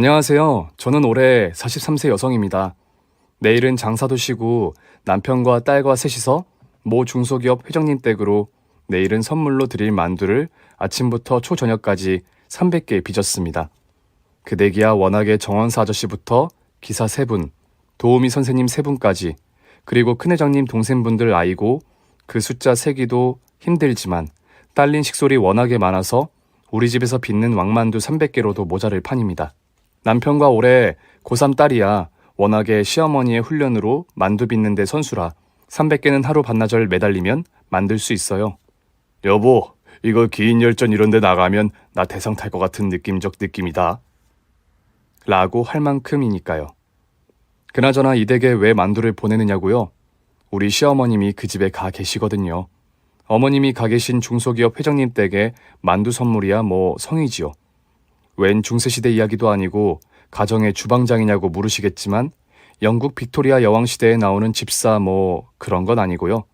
안녕하세요. 저는 올해 43세 여성입니다. 내일은 장사도 쉬고 남편과 딸과 셋이서 모 중소기업 회장님 댁으로 내일은 선물로 드릴 만두를 아침부터 초저녁까지 300개 빚었습니다. 그 내기야 워낙에 정원사 아저씨부터 기사 3분, 도우미 선생님 3분까지 그리고 큰회장님 동생분들 아이고 그 숫자 세기도 힘들지만 딸린 식솔이 워낙에 많아서 우리 집에서 빚는 왕만두 300개로도 모자랄 판입니다. 남편과 올해 고3 딸이야 워낙에 시어머니의 훈련으로 만두 빚는데 선수라 300개는 하루 반나절 매달리면 만들 수 있어요. 여보, 이거 긴 열전 이런 데 나가면 나 대상 탈 것 같은 느낌적 느낌이다. 라고 할 만큼이니까요. 그나저나 이 댁에 왜 만두를 보내느냐고요? 우리 시어머님이 그 집에 가 계시거든요. 어머님이 가 계신 중소기업 회장님 댁에 만두 선물이야 뭐 성이지요. 웬 중세시대 이야기도 아니고 가정의 주방장이냐고 물으시겠지만 영국 빅토리아 여왕시대에 나오는 집사 뭐 그런 건 아니고요.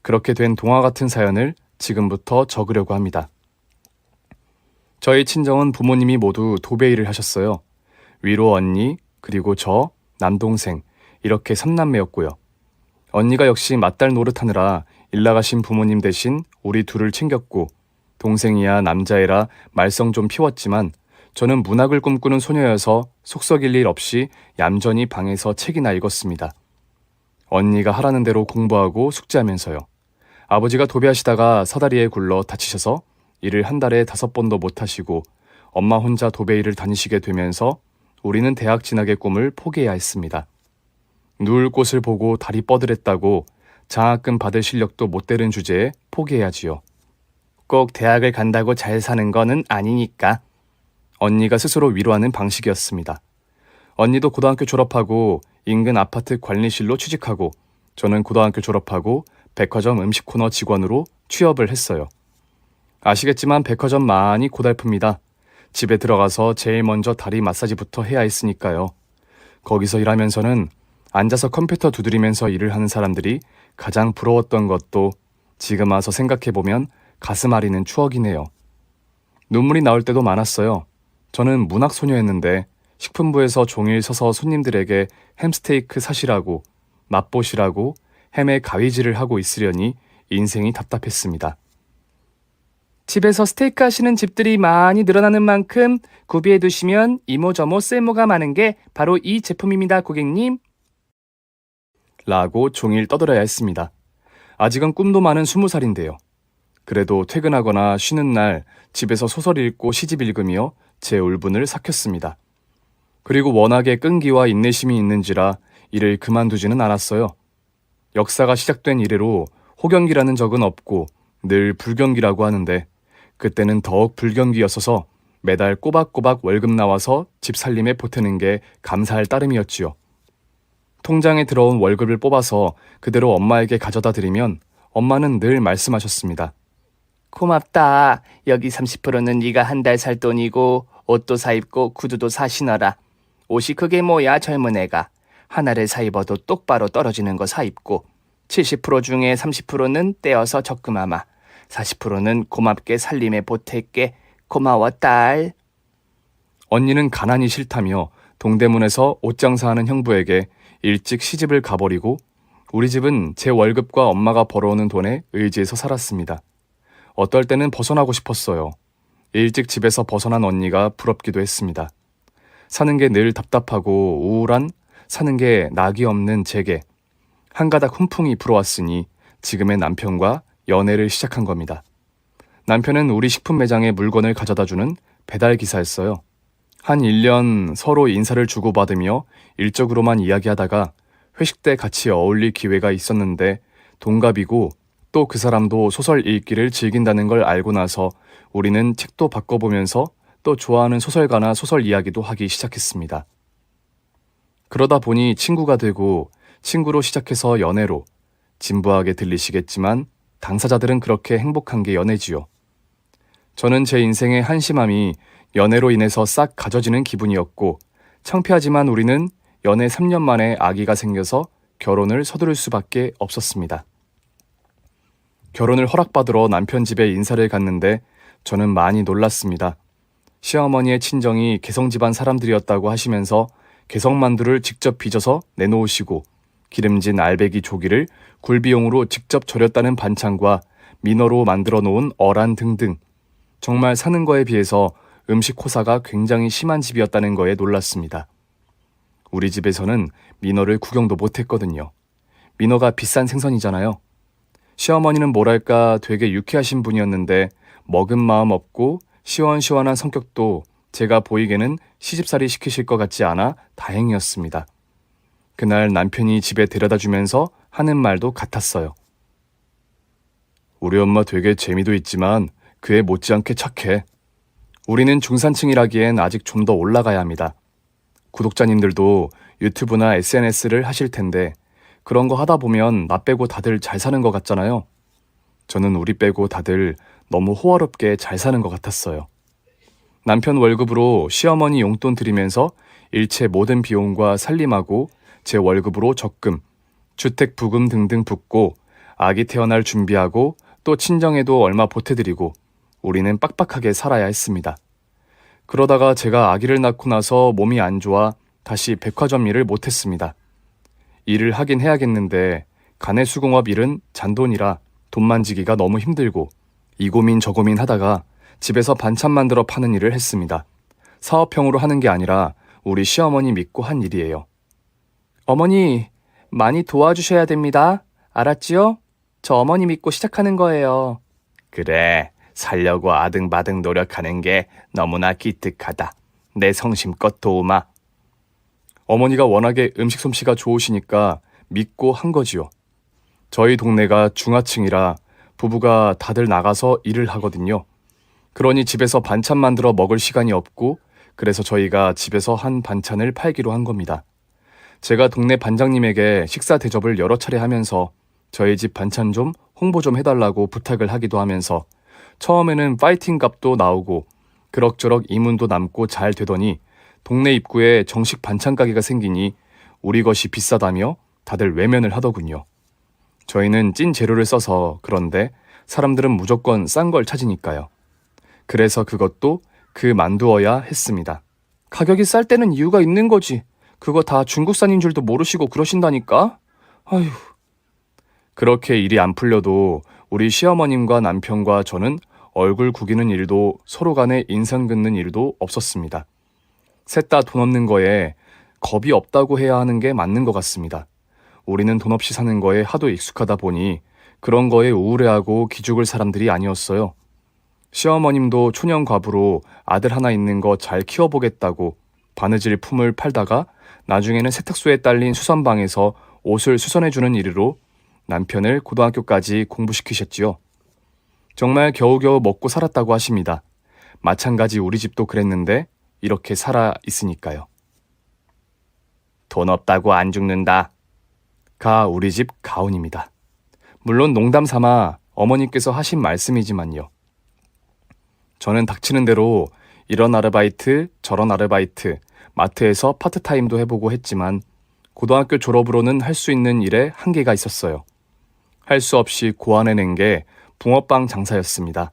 그렇게 된 동화 같은 사연을 지금부터 적으려고 합니다. 저희 친정은 부모님이 모두 도배일을 하셨어요. 위로 언니, 그리고 저, 남동생 이렇게 3남매였고요. 언니가 역시 맏딸 노릇하느라 일나가신 부모님 대신 우리 둘을 챙겼고 동생이야 남자애라 말썽 좀 피웠지만 저는 문학을 꿈꾸는 소녀여서 속 썩일 일 없이 얌전히 방에서 책이나 읽었습니다. 언니가 하라는 대로 공부하고 숙제하면서요. 아버지가 도배하시다가 사다리에 굴러 다치셔서 일을 한 달에 5번도 못하시고 엄마 혼자 도배 일을 다니시게 되면서 우리는 대학 진학의 꿈을 포기해야 했습니다. 누울 곳을 보고 다리 뻗으랬다고 장학금 받을 실력도 못 되는 주제에 포기해야지요. 꼭 대학을 간다고 잘 사는 거는 아니니까. 언니가 스스로 위로하는 방식이었습니다. 언니도 고등학교 졸업하고 인근 아파트 관리실로 취직하고 저는 고등학교 졸업하고 백화점 음식 코너 직원으로 취업을 했어요. 아시겠지만 백화점 많이 고달픕니다. 집에 들어가서 제일 먼저 다리 마사지부터 해야 했으니까요. 거기서 일하면서는 앉아서 컴퓨터 두드리면서 일을 하는 사람들이 가장 부러웠던 것도 지금 와서 생각해보면 가슴 아리는 추억이네요. 눈물이 나올 때도 많았어요. 저는 문학소녀였는데 식품부에서 종일 서서 손님들에게 햄스테이크 사시라고 맛보시라고 햄에 가위질을 하고 있으려니 인생이 답답했습니다. 집에서 스테이크 하시는 집들이 많이 늘어나는 만큼 구비해 두시면 이모저모 쓸모가 많은 게 바로 이 제품입니다, 고객님. 라고 종일 떠들어야 했습니다. 아직은 꿈도 많은 20살인데요. 그래도 퇴근하거나 쉬는 날 집에서 소설 읽고 시집 읽으며 제 울분을 삭혔습니다. 그리고 워낙에 끈기와 인내심이 있는지라 일을 그만두지는 않았어요. 역사가 시작된 이래로 호경기라는 적은 없고 늘 불경기라고 하는데 그때는 더욱 불경기였어서 매달 꼬박꼬박 월급 나와서 집 살림에 보태는 게 감사할 따름이었지요. 통장에 들어온 월급을 뽑아서 그대로 엄마에게 가져다 드리면 엄마는 늘 말씀하셨습니다. 고맙다. 여기 30%는 네가 한 달 살 돈이고 옷도 사 입고 구두도 사 신어라. 옷이 그게 뭐야 젊은 애가. 하나를 사 입어도 똑바로 떨어지는 거 사 입고 70% 중에 30%는 떼어서 적금하마. 40%는 고맙게 살림에 보탤게. 고마워 딸. 언니는 가난이 싫다며 동대문에서 옷장사하는 형부에게 일찍 시집을 가버리고 우리 집은 제 월급과 엄마가 벌어오는 돈에 의지해서 살았습니다. 어떨 때는 벗어나고 싶었어요. 일찍 집에서 벗어난 언니가 부럽기도 했습니다. 사는 게 늘 답답하고 우울한 사는 게 낙이 없는 제게 한 가닥 훈풍이 불어왔으니 지금의 남편과 연애를 시작한 겁니다. 남편은 우리 식품 매장에 물건을 가져다주는 배달기사였어요. 한 1년 서로 인사를 주고받으며 일적으로만 이야기하다가 회식 때 같이 어울릴 기회가 있었는데 동갑이고 또 그 사람도 소설 읽기를 즐긴다는 걸 알고 나서 우리는 책도 바꿔보면서 또 좋아하는 소설가나 소설 이야기도 하기 시작했습니다. 그러다 보니 친구가 되고 친구로 시작해서 연애로 진부하게 들리시겠지만 당사자들은 그렇게 행복한 게 연애지요. 저는 제 인생의 한심함이 연애로 인해서 싹 가져지는 기분이었고 창피하지만 우리는 연애 3년 만에 아기가 생겨서 결혼을 서두를 수밖에 없었습니다. 결혼을 허락받으러 남편 집에 인사를 갔는데 저는 많이 놀랐습니다. 시어머니의 친정이 개성 집안 사람들이었다고 하시면서 개성만두를 직접 빚어서 내놓으시고 기름진 알배기 조기를 굴비용으로 직접 절였다는 반찬과 민어로 만들어 놓은 어란 등등 정말 사는 거에 비해서 음식 호사가 굉장히 심한 집이었다는 거에 놀랐습니다. 우리 집에서는 민어를 구경도 못했거든요. 민어가 비싼 생선이잖아요. 시어머니는 뭐랄까 되게 유쾌하신 분이었는데 먹은 마음 없고 시원시원한 성격도 제가 보이기에는 시집살이 시키실 것 같지 않아 다행이었습니다. 그날 남편이 집에 데려다 주면서 하는 말도 같았어요. 우리 엄마 되게 재미도 있지만 그애 못지않게 착해. 우리는 중산층이라기엔 아직 좀 더 올라가야 합니다. 구독자님들도 유튜브나 SNS를 하실 텐데 그런 거 하다 보면 나 빼고 다들 잘 사는 것 같잖아요. 저는 우리 빼고 다들 너무 호화롭게 잘 사는 것 같았어요. 남편 월급으로 시어머니 용돈 드리면서 일체 모든 비용과 살림하고 제 월급으로 적금, 주택 부금 등등 붓고 아기 태어날 준비하고 또 친정에도 얼마 보태드리고 우리는 빡빡하게 살아야 했습니다. 그러다가 제가 아기를 낳고 나서 몸이 안 좋아 다시 백화점 일을 못했습니다. 일을 하긴 해야겠는데 가내수공업 일은 잔돈이라 돈 만지기가 너무 힘들고 이 고민 저 고민 하다가 집에서 반찬 만들어 파는 일을 했습니다. 사업형으로 하는 게 아니라 우리 시어머니 믿고 한 일이에요. 어머니, 많이 도와주셔야 됩니다. 알았지요? 저 어머니 믿고 시작하는 거예요. 그래, 살려고 아등바등 노력하는 게 너무나 기특하다. 내 성심껏 도우마. 어머니가 워낙에 음식 솜씨가 좋으시니까 믿고 한 거지요. 저희 동네가 중하층이라 부부가 다들 나가서 일을 하거든요. 그러니 집에서 반찬 만들어 먹을 시간이 없고 그래서 저희가 집에서 한 반찬을 팔기로 한 겁니다. 제가 동네 반장님에게 식사 대접을 여러 차례 하면서 저희 집 반찬 좀 홍보 좀 해달라고 부탁을 하기도 하면서 처음에는 파이팅 값도 나오고 그럭저럭 이문도 남고 잘 되더니 동네 입구에 정식 반찬 가게가 생기니 우리 것이 비싸다며 다들 외면을 하더군요. 저희는 찐 재료를 써서 그런데 사람들은 무조건 싼 걸 찾으니까요. 그래서 그것도 그 만두어야 했습니다. 가격이 쌀 때는 이유가 있는 거지. 그거 다 중국산인 줄도 모르시고 그러신다니까? 아휴. 그렇게 일이 안 풀려도 우리 시어머님과 남편과 저는 얼굴 구기는 일도 서로 간에 인상 긋는 일도 없었습니다. 셋 다 돈 없는 거에 겁이 없다고 해야 하는 게 맞는 것 같습니다. 우리는 돈 없이 사는 거에 하도 익숙하다 보니 그런 거에 우울해하고 기죽을 사람들이 아니었어요. 시어머님도 초년 과부로 아들 하나 있는 거 잘 키워보겠다고 바느질 품을 팔다가 나중에는 세탁소에 딸린 수선방에서 옷을 수선해주는 일으로 남편을 고등학교까지 공부시키셨지요. 정말 겨우겨우 먹고 살았다고 하십니다. 마찬가지 우리 집도 그랬는데 이렇게 살아 있으니까요. 돈 없다고 안 죽는다. 가 우리 집 가훈입니다. 물론 농담 삼아 어머니께서 하신 말씀이지만요. 저는 닥치는 대로 이런 아르바이트 저런 아르바이트 마트에서 파트타임도 해보고 했지만 고등학교 졸업으로는 할 수 있는 일에 한계가 있었어요. 할 수 없이 고안해낸 게 붕어빵 장사였습니다.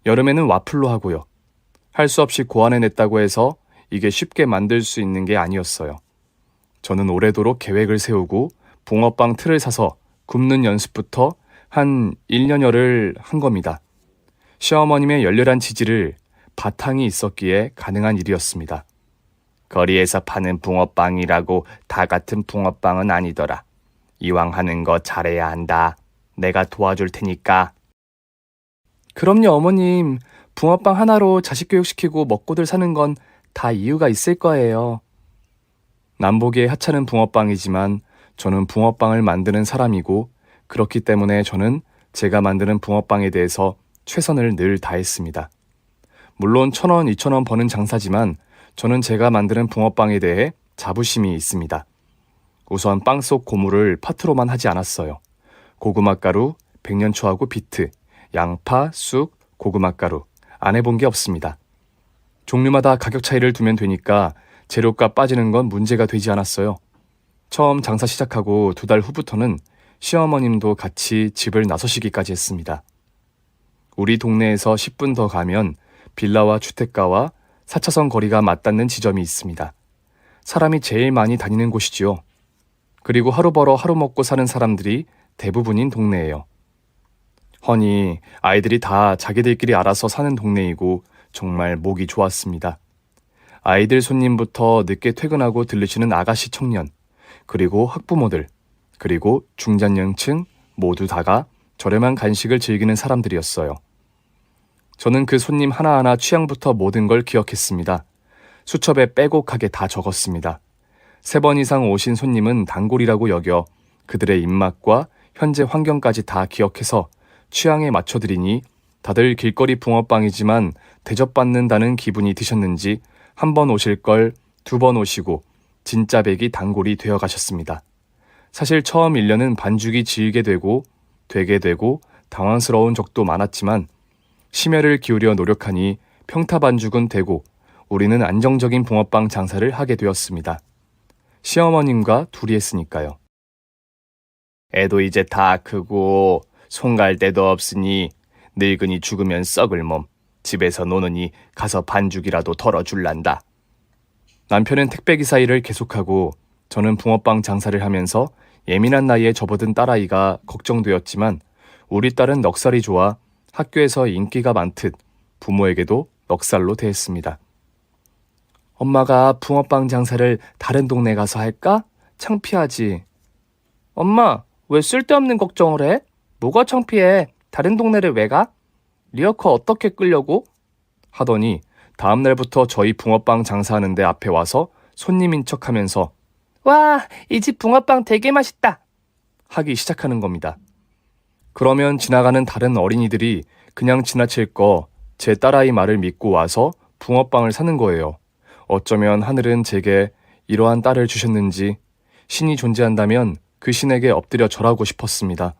여름에는 와플로 하고요. 할 수 없이 고안해냈다고 해서 이게 쉽게 만들 수 있는 게 아니었어요. 저는 오래도록 계획을 세우고 붕어빵 틀을 사서 굽는 연습부터 한 1년여를 한 겁니다. 시어머님의 열렬한 지지를 바탕이 있었기에 가능한 일이었습니다. 거리에서 파는 붕어빵이라고 다 같은 붕어빵은 아니더라. 이왕 하는 거 잘해야 한다. 내가 도와줄 테니까. 그럼요, 어머님. 붕어빵 하나로 자식 교육시키고 먹고들 사는 건 다 이유가 있을 거예요. 남보기에 하찮은 붕어빵이지만 저는 붕어빵을 만드는 사람이고 그렇기 때문에 저는 제가 만드는 붕어빵에 대해서 최선을 늘 다했습니다. 물론 1,000원, 2,000원 버는 장사지만 저는 제가 만드는 붕어빵에 대해 자부심이 있습니다. 우선 빵 속 고무를 파트로만 하지 않았어요. 고구마가루, 백년초하고 비트, 양파, 쑥, 고구마가루 안 해본 게 없습니다. 종류마다 가격 차이를 두면 되니까 재료값 빠지는 건 문제가 되지 않았어요. 처음 장사 시작하고 2달 후부터는 시어머님도 같이 집을 나서시기까지 했습니다. 우리 동네에서 10분 더 가면 빌라와 주택가와 4차선 거리가 맞닿는 지점이 있습니다. 사람이 제일 많이 다니는 곳이지요. 그리고 하루 벌어 하루 먹고 사는 사람들이 대부분인 동네예요. 허니 아이들이 다 자기들끼리 알아서 사는 동네이고 정말 목이 좋았습니다. 아이들 손님부터 늦게 퇴근하고 들르시는 아가씨 청년, 그리고 학부모들, 그리고 중장년층 모두 다가 저렴한 간식을 즐기는 사람들이었어요. 저는 그 손님 하나하나 취향부터 모든 걸 기억했습니다. 수첩에 빼곡하게 다 적었습니다. 3번 이상 오신 손님은 단골이라고 여겨 그들의 입맛과 현재 환경까지 다 기억해서 취향에 맞춰드리니 다들 길거리 붕어빵이지만 대접받는다는 기분이 드셨는지 한 번 오실 걸 2번 오시고 진짜 백이 단골이 되어 가셨습니다. 사실 처음 1년은 반죽이 질게 되고 되게 되고 당황스러운 적도 많았지만 심혈을 기울여 노력하니 평타 반죽은 되고 우리는 안정적인 붕어빵 장사를 하게 되었습니다. 시어머님과 둘이 했으니까요. 애도 이제 다 크고 손 갈 데도 없으니 늙은이 죽으면 썩을 몸 집에서 노느니 가서 반죽이라도 덜어줄란다. 남편은 택배기사 일을 계속하고 저는 붕어빵 장사를 하면서 예민한 나이에 접어든 딸아이가 걱정되었지만 우리 딸은 넉살이 좋아 학교에서 인기가 많듯 부모에게도 넉살로 대했습니다. 엄마가 붕어빵 장사를 다른 동네 가서 할까? 창피하지. 엄마, 왜 쓸데없는 걱정을 해? 뭐가 창피해? 다른 동네를 왜 가? 리어커 어떻게 끌려고? 하더니 다음 날부터 저희 붕어빵 장사하는데 앞에 와서 손님인 척하면서 와, 이 집 붕어빵 되게 맛있다 하기 시작하는 겁니다. 그러면 지나가는 다른 어린이들이 그냥 지나칠 거 제 딸아이 말을 믿고 와서 붕어빵을 사는 거예요. 어쩌면 하늘은 제게 이러한 딸을 주셨는지 신이 존재한다면 그 신에게 엎드려 절하고 싶었습니다.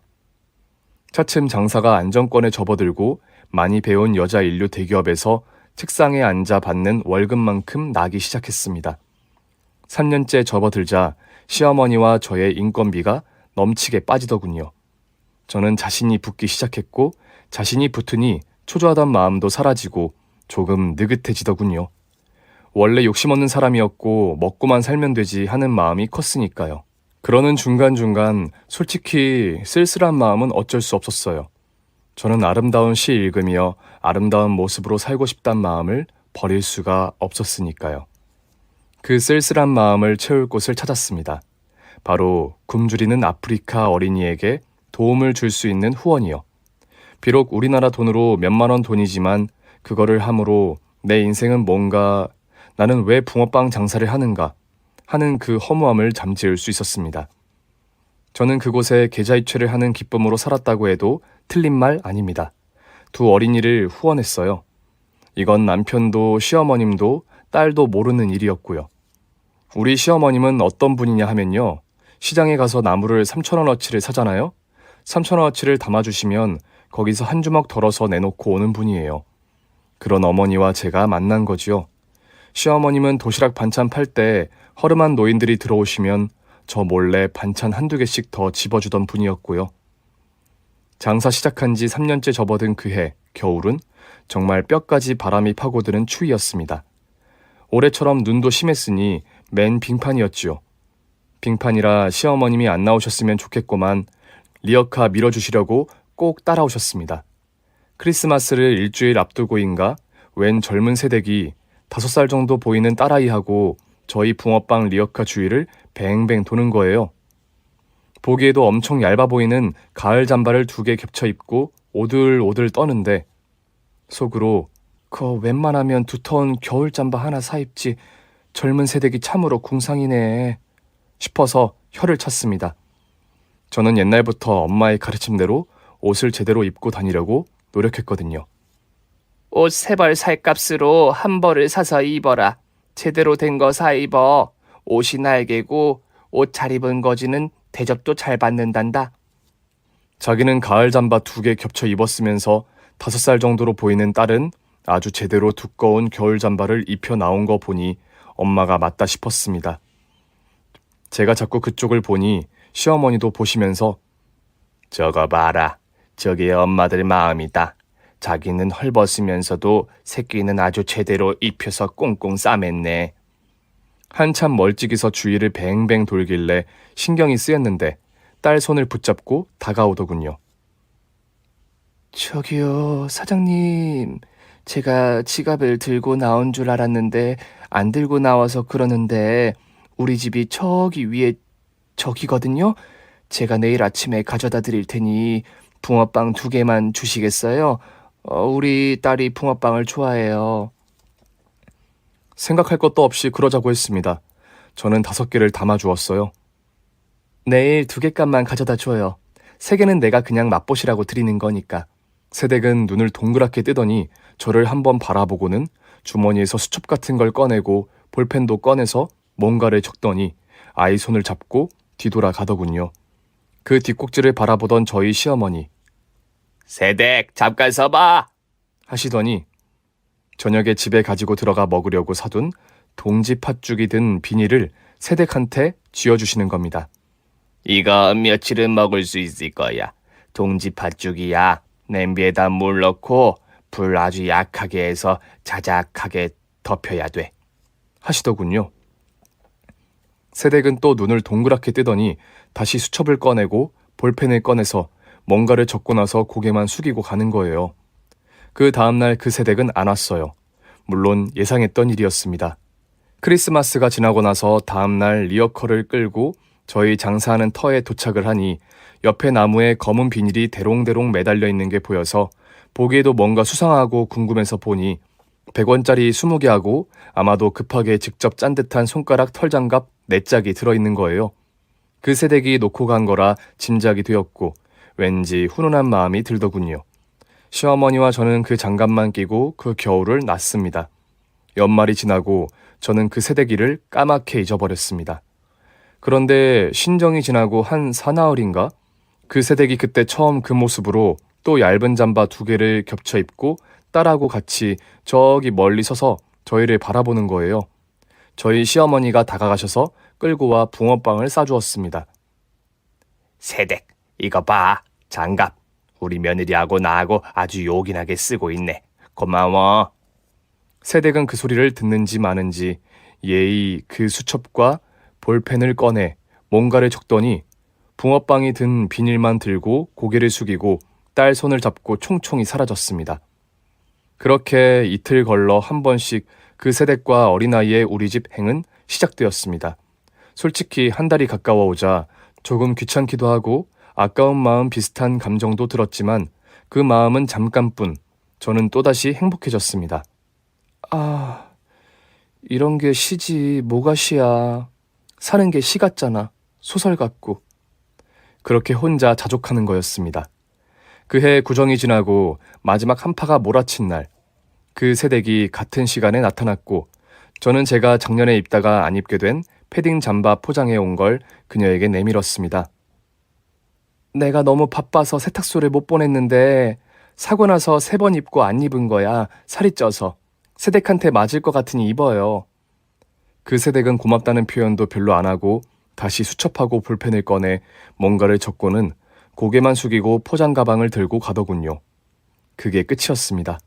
차츰 장사가 안정권에 접어들고 많이 배운 여자 인류 대기업에서 책상에 앉아 받는 월급만큼 나기 시작했습니다. 3년째 접어들자 시어머니와 저의 인건비가 넘치게 빠지더군요. 저는 자신이 붙기 시작했고 자신이 붙으니 초조하던 마음도 사라지고 조금 느긋해지더군요. 원래 욕심 없는 사람이었고 먹고만 살면 되지 하는 마음이 컸으니까요. 그러는 중간중간 솔직히 쓸쓸한 마음은 어쩔 수 없었어요. 저는 아름다운 시 읽으며 아름다운 모습으로 살고 싶단 마음을 버릴 수가 없었으니까요. 그 쓸쓸한 마음을 채울 곳을 찾았습니다. 바로 굶주리는 아프리카 어린이에게 도움을 줄 수 있는 후원이요. 비록 우리나라 돈으로 몇만 원 돈이지만 그거를 함으로 내 인생은 뭔가, 나는 왜 붕어빵 장사를 하는가 하는 그 허무함을 잠재울 수 있었습니다. 저는 그곳에 계좌이체를 하는 기쁨으로 살았다고 해도 틀린 말 아닙니다. 2 어린이를 후원했어요. 이건 남편도 시어머님도 딸도 모르는 일이었고요. 우리 시어머님은 어떤 분이냐 하면요. 시장에 가서 나물을 3,000원어치를 사잖아요. 3,000원어치를 담아주시면 거기서 한 주먹 덜어서 내놓고 오는 분이에요. 그런 어머니와 제가 만난 거지요. 시어머님은 도시락 반찬 팔 때 허름한 노인들이 들어오시면 저 몰래 반찬 1-2개씩 더 집어주던 분이었고요. 장사 시작한 지 3년째 접어든 그해 겨울은 정말 뼈까지 바람이 파고드는 추위였습니다. 올해처럼 눈도 심했으니 맨 빙판이었지요. 빙판이라 시어머님이 안 나오셨으면 좋겠고만 리어카 밀어주시려고 꼭 따라오셨습니다. 크리스마스를 일주일 앞두고인가 웬 젊은 새댁이 5살 정도 보이는 딸아이하고 저희 붕어빵 리어카 주위를 뱅뱅 도는 거예요. 보기에도 엄청 얇아 보이는 가을 잠바를 2개 겹쳐 입고 오들오들 떠는데 속으로 그거 웬만하면 두터운 겨울 잠바 하나 사 입지 젊은 새댁이 참으로 궁상이네 싶어서 혀를 찼습니다. 저는 옛날부터 엄마의 가르침대로 옷을 제대로 입고 다니려고 노력했거든요. 옷 3벌 살 값으로 1벌을 사서 입어라. 제대로 된 거 사 입어. 옷이 날개고 옷 잘 입은 거지는 대접도 잘 받는단다. 자기는 가을 잠바 2개 겹쳐 입었으면서 5살 정도로 보이는 딸은 아주 제대로 두꺼운 겨울 잠바를 입혀 나온 거 보니 엄마가 맞다 싶었습니다. 제가 자꾸 그쪽을 보니 시어머니도 보시면서 저거 봐라. 저게 엄마들 마음이다. 자기는 헐벗으면서도 새끼는 아주 제대로 입혀서 꽁꽁 싸맸네. 한참 멀찍이서 주위를 뱅뱅 돌길래 신경이 쓰였는데 딸 손을 붙잡고 다가오더군요. 저기요, 사장님. 제가 지갑을 들고 나온 줄 알았는데 안 들고 나와서 그러는데 우리 집이 저기 위에 저기거든요. 제가 내일 아침에 가져다 드릴 테니 붕어빵 2개만 주시겠어요? 우리 딸이 붕어빵을 좋아해요. 생각할 것도 없이 그러자고 했습니다. 저는 5개를 담아주었어요. 내일 2개값만 가져다 줘요. 3개는 내가 그냥 맛보시라고 드리는 거니까. 새댁은 눈을 동그랗게 뜨더니 저를 한번 바라보고는 주머니에서 수첩 같은 걸 꺼내고 볼펜도 꺼내서 뭔가를 적더니 아이 손을 잡고 뒤돌아 가더군요. 그 뒷꼭지를 바라보던 저희 시어머니. 새댁, 잠깐 서봐! 하시더니 저녁에 집에 가지고 들어가 먹으려고 사둔 동지 팥죽이 든 비닐을 새댁한테 쥐어주시는 겁니다. 이거 며칠은 먹을 수 있을 거야. 동지 팥죽이야. 냄비에다 물 넣고 불 아주 약하게 해서 자작하게 덮여야 돼. 하시더군요. 새댁은 또 눈을 동그랗게 뜨더니 다시 수첩을 꺼내고 볼펜을 꺼내서 뭔가를 적고 나서 고개만 숙이고 가는 거예요. 그 다음날 그 새댁은 안 왔어요. 물론 예상했던 일이었습니다. 크리스마스가 지나고 나서 다음날 리어커를 끌고 저희 장사하는 터에 도착을 하니 옆에 나무에 검은 비닐이 대롱대롱 매달려 있는 게 보여서 보기에도 뭔가 수상하고 궁금해서 보니 100원짜리 20개 하고 아마도 급하게 직접 짠 듯한 손가락 털장갑 4짝이 들어있는 거예요. 그 새댁이 놓고 간 거라 짐작이 되었고 왠지 훈훈한 마음이 들더군요. 시어머니와 저는 그 장갑만 끼고 그 겨울을 났습니다. 연말이 지나고 저는 그 새댁이를 까맣게 잊어버렸습니다. 그런데 신정이 지나고 한 사나흘인가? 그 새댁이 그때 처음 그 모습으로 또 얇은 잠바 2개를 겹쳐 입고 딸하고 같이 저기 멀리 서서 저희를 바라보는 거예요. 저희 시어머니가 다가가셔서 끌고 와 붕어빵을 싸주었습니다. 새댁, 이거 봐. 장갑. 우리 며느리하고 나하고 아주 요긴하게 쓰고 있네. 고마워. 새댁은 그 소리를 듣는지 마는지 예의 그 수첩과 볼펜을 꺼내 뭔가를 적더니 붕어빵이 든 비닐만 들고 고개를 숙이고 딸 손을 잡고 총총히 사라졌습니다. 그렇게 이틀 걸러 한 번씩 그 새댁과 어린아이의 우리 집 행은 시작되었습니다. 솔직히 한 달이 가까워 오자 조금 귀찮기도 하고 아까운 마음 비슷한 감정도 들었지만 그 마음은 잠깐뿐. 저는 또다시 행복해졌습니다. 아, 이런 게 시지 뭐가 시야. 사는 게 시 같잖아. 소설 같고. 그렇게 혼자 자족하는 거였습니다. 그해 구정이 지나고 마지막 한파가 몰아친 날, 그 새댁이 같은 시간에 나타났고 저는 제가 작년에 입다가 안 입게 된 패딩 잠바 포장해 온 걸 그녀에게 내밀었습니다. 내가 너무 바빠서 세탁소를 못 보냈는데 사고 나서 3번 입고 안 입은 거야. 살이 쪄서. 새댁한테 맞을 것 같으니 입어요. 그 새댁은 고맙다는 표현도 별로 안 하고 다시 수첩하고 볼펜을 꺼내 뭔가를 적고는 고개만 숙이고 포장 가방을 들고 가더군요. 그게 끝이었습니다.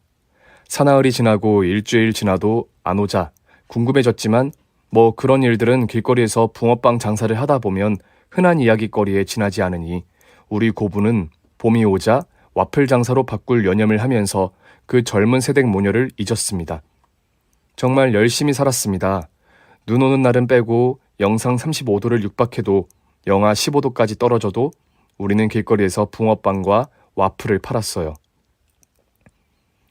사나흘이 지나고 일주일 지나도 안 오자 궁금해졌지만 뭐 그런 일들은 길거리에서 붕어빵 장사를 하다 보면 흔한 이야기거리에 지나지 않으니 우리 고부는 봄이 오자 와플 장사로 바꿀 여념을 하면서 그 젊은 새댁 모녀를 잊었습니다. 정말 열심히 살았습니다. 눈 오는 날은 빼고 영상 35도를 육박해도 영하 15도까지 떨어져도 우리는 길거리에서 붕어빵과 와플을 팔았어요.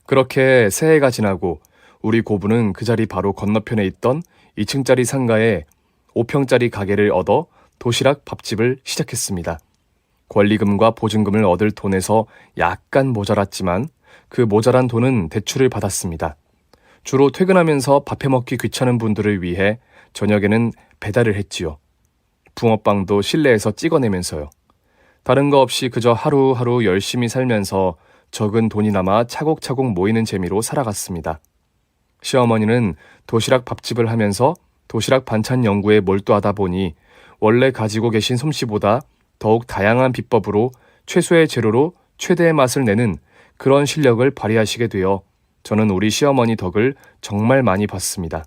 그렇게 새해가 지나고 우리 고부는 그 자리 바로 건너편에 있던 2층짜리 상가에 5평짜리 가게를 얻어 도시락 밥집을 시작했습니다. 권리금과 보증금을 얻을 돈에서 약간 모자랐지만 그 모자란 돈은 대출을 받았습니다. 주로 퇴근하면서 밥해 먹기 귀찮은 분들을 위해 저녁에는 배달을 했지요. 붕어빵도 실내에서 찍어내면서요. 다른 거 없이 그저 하루하루 열심히 살면서 적은 돈이 남아 차곡차곡 모이는 재미로 살아갔습니다. 시어머니는 도시락 밥집을 하면서 도시락 반찬 연구에 몰두하다 보니 원래 가지고 계신 솜씨보다 더욱 다양한 비법으로 최소의 재료로 최대의 맛을 내는 그런 실력을 발휘하시게 되어 저는 우리 시어머니 덕을 정말 많이 봤습니다.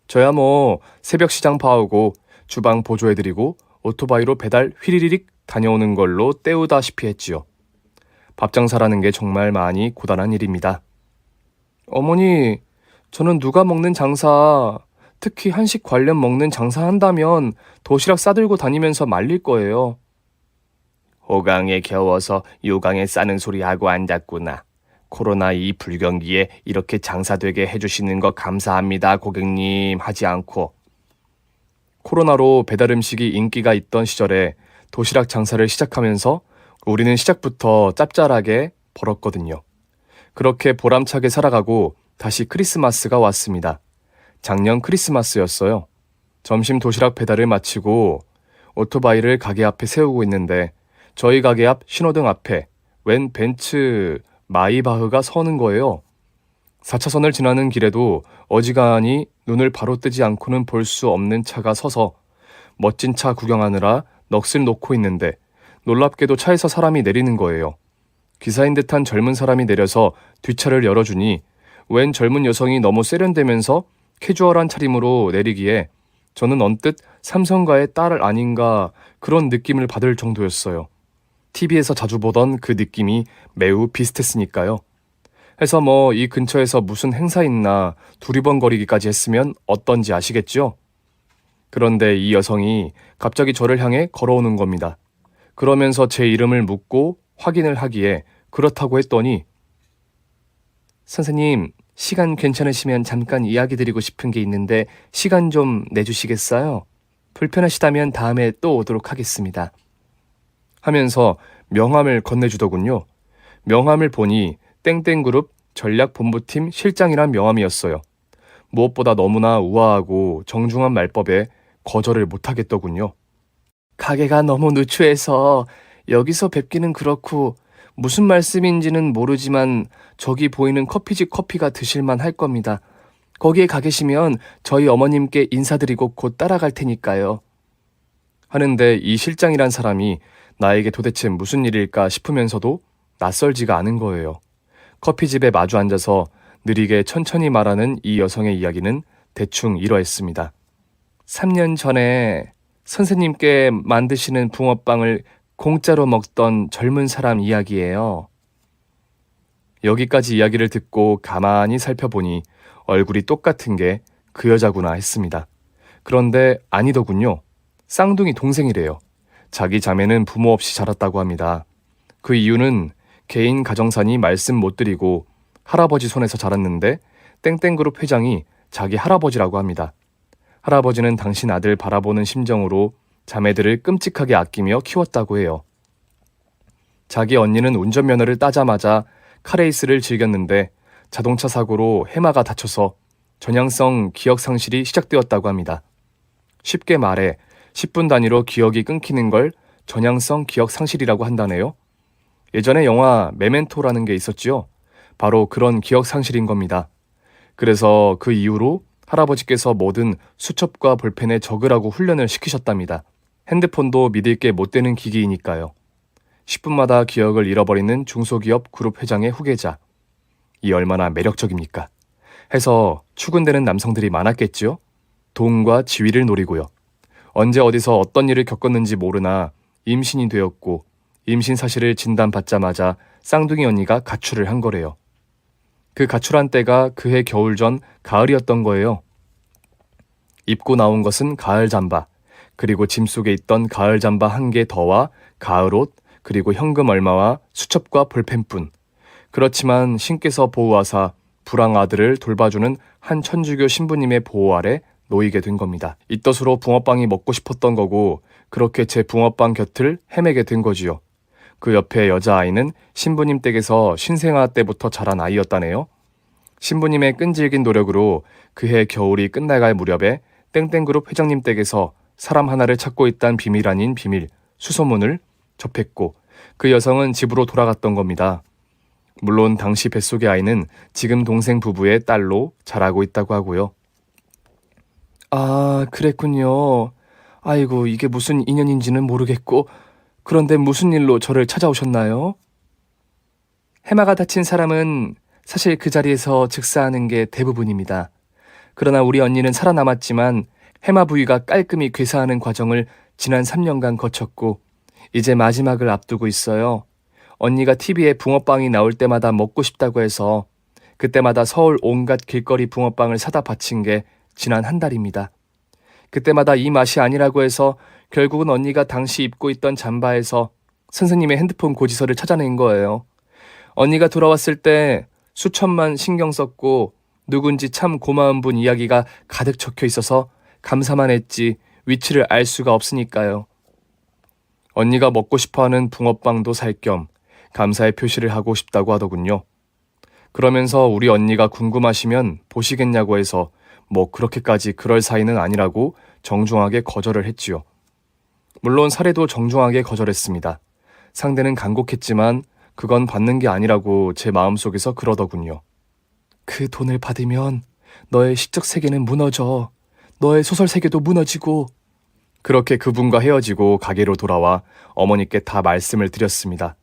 저야 뭐 새벽 시장 봐오고 주방 보조해드리고 오토바이로 배달 휘리릭 다녀오는 걸로 때우다시피 했지요. 밥장사라는 게 정말 많이 고단한 일입니다. 어머니, 저는 누가 먹는 장사, 특히 한식 관련 먹는 장사 한다면 도시락 싸들고 다니면서 말릴 거예요. 호강에 겨워서 요강에 싸는 소리 하고 앉았구나. 코로나 이 불경기에 이렇게 장사되게 해주시는 거 감사합니다, 고객님 하지 않고. 코로나로 배달 음식이 인기가 있던 시절에 도시락 장사를 시작하면서 우리는 시작부터 짭짤하게 벌었거든요. 그렇게 보람차게 살아가고 다시 크리스마스가 왔습니다. 작년 크리스마스였어요. 점심 도시락 배달을 마치고 오토바이를 가게 앞에 세우고 있는데 저희 가게 앞 신호등 앞에 웬 벤츠 마이바흐가 서는 거예요. 4차선을 지나는 길에도 어지간히 눈을 바로 뜨지 않고는 볼 수 없는 차가 서서 멋진 차 구경하느라 넋을 놓고 있는데 놀랍게도 차에서 사람이 내리는 거예요. 기사인 듯한 젊은 사람이 내려서 뒷차를 열어주니 웬 젊은 여성이 너무 세련되면서 캐주얼한 차림으로 내리기에 저는 언뜻 삼성가의 딸 아닌가 그런 느낌을 받을 정도였어요. TV에서 자주 보던 그 느낌이 매우 비슷했으니까요. 해서 뭐 이 근처에서 무슨 행사 있나 두리번거리기까지 했으면 어떤지 아시겠죠? 그런데 이 여성이 갑자기 저를 향해 걸어오는 겁니다. 그러면서 제 이름을 묻고 확인을 하기에 그렇다고 했더니 선생님, 시간 괜찮으시면 잠깐 이야기 드리고 싶은 게 있는데 시간 좀 내주시겠어요? 불편하시다면 다음에 또 오도록 하겠습니다. 하면서 명함을 건네주더군요. 명함을 보니 땡땡그룹 전략본부팀 실장이란 명함이었어요. 무엇보다 너무나 우아하고 정중한 말법에 거절을 못하겠더군요. 가게가 너무 누추해서 여기서 뵙기는 그렇고 무슨 말씀인지는 모르지만 저기 보이는 커피집 커피가 드실만 할 겁니다. 거기에 가 계시면 저희 어머님께 인사드리고 곧 따라갈 테니까요. 하는데 이 실장이란 사람이 나에게 도대체 무슨 일일까 싶으면서도 낯설지가 않은 거예요. 커피집에 마주 앉아서 느리게 천천히 말하는 이 여성의 이야기는 대충 이러했습니다. 3년 전에 선생님께 만드시는 붕어빵을 공짜로 먹던 젊은 사람 이야기예요. 여기까지 이야기를 듣고 가만히 살펴보니 얼굴이 똑같은 게 그 여자구나 했습니다. 그런데 아니더군요. 쌍둥이 동생이래요. 자기 자매는 부모 없이 자랐다고 합니다. 그 이유는 개인 가정사니 말씀 못 드리고 할아버지 손에서 자랐는데 땡땡그룹 회장이 자기 할아버지라고 합니다. 할아버지는 당신 아들 바라보는 심정으로 자매들을 끔찍하게 아끼며 키웠다고 해요. 자기 언니는 운전면허를 따자마자 카레이스를 즐겼는데 자동차 사고로 해마가 다쳐서 전향성 기억 상실이 시작되었다고 합니다. 쉽게 말해 10분 단위로 기억이 끊기는 걸 전향성 기억 상실이라고 한다네요. 예전에 영화 메멘토라는 게 있었지요. 바로 그런 기억 상실인 겁니다. 그래서 그 이후로 할아버지께서 뭐든 수첩과 볼펜에 적으라고 훈련을 시키셨답니다. 핸드폰도 믿을 게 못 되는 기기이니까요. 10분마다 기억을 잃어버리는 중소기업 그룹 회장의 후계자. 이 얼마나 매력적입니까? 해서 추근되는 남성들이 많았겠지요? 돈과 지위를 노리고요. 언제 어디서 어떤 일을 겪었는지 모르나 임신이 되었고 임신 사실을 진단받자마자 쌍둥이 언니가 가출을 한 거래요. 그 가출한 때가 그해 겨울 전 가을이었던 거예요. 입고 나온 것은 가을 잠바, 그리고 짐 속에 있던 가을 잠바 한 개 더와 가을 옷, 그리고 현금 얼마와 수첩과 볼펜뿐. 그렇지만 신께서 보호하사 불황 아들을 돌봐주는 한 천주교 신부님의 보호 아래 놓이게 된 겁니다. 이 뜻으로 붕어빵이 먹고 싶었던 거고 그렇게 제 붕어빵 곁을 헤매게 된 거지요. 그 옆에 여자아이는 신부님 댁에서 신생아 때부터 자란 아이였다네요. 신부님의 끈질긴 노력으로 그해 겨울이 끝나갈 무렵에 땡땡그룹 회장님 댁에서 사람 하나를 찾고 있다는 비밀 아닌 비밀, 수소문을 접했고 그 여성은 집으로 돌아갔던 겁니다. 물론 당시 뱃속의 아이는 지금 동생 부부의 딸로 자라고 있다고 하고요. 아, 그랬군요. 아이고, 이게 무슨 인연인지는 모르겠고 그런데 무슨 일로 저를 찾아오셨나요? 해마가 다친 사람은 사실 그 자리에서 즉사하는 게 대부분입니다. 그러나 우리 언니는 살아남았지만 해마 부위가 깔끔히 괴사하는 과정을 지난 3년간 거쳤고 이제 마지막을 앞두고 있어요. 언니가 TV에 붕어빵이 나올 때마다 먹고 싶다고 해서 그때마다 서울 온갖 길거리 붕어빵을 사다 바친 게 지난 한 달입니다. 그때마다 이 맛이 아니라고 해서 결국은 언니가 당시 입고 있던 잠바에서 선생님의 핸드폰 고지서를 찾아낸 거예요. 언니가 돌아왔을 때 수천만 신경 썼고 누군지 참 고마운 분 이야기가 가득 적혀 있어서 감사만 했지 위치를 알 수가 없으니까요. 언니가 먹고 싶어하는 붕어빵도 살 겸 감사의 표시를 하고 싶다고 하더군요. 그러면서 우리 언니가 궁금하시면 보시겠냐고 해서 뭐 그렇게까지 그럴 사이는 아니라고 정중하게 거절을 했지요. 물론 사례도 정중하게 거절했습니다. 상대는 간곡했지만 그건 받는 게 아니라고 제 마음속에서 그러더군요. 그 돈을 받으면 너의 시적 세계는 무너져. 너의 소설 세계도 무너지고. 그렇게 그분과 헤어지고 가게로 돌아와 어머니께 다 말씀을 드렸습니다.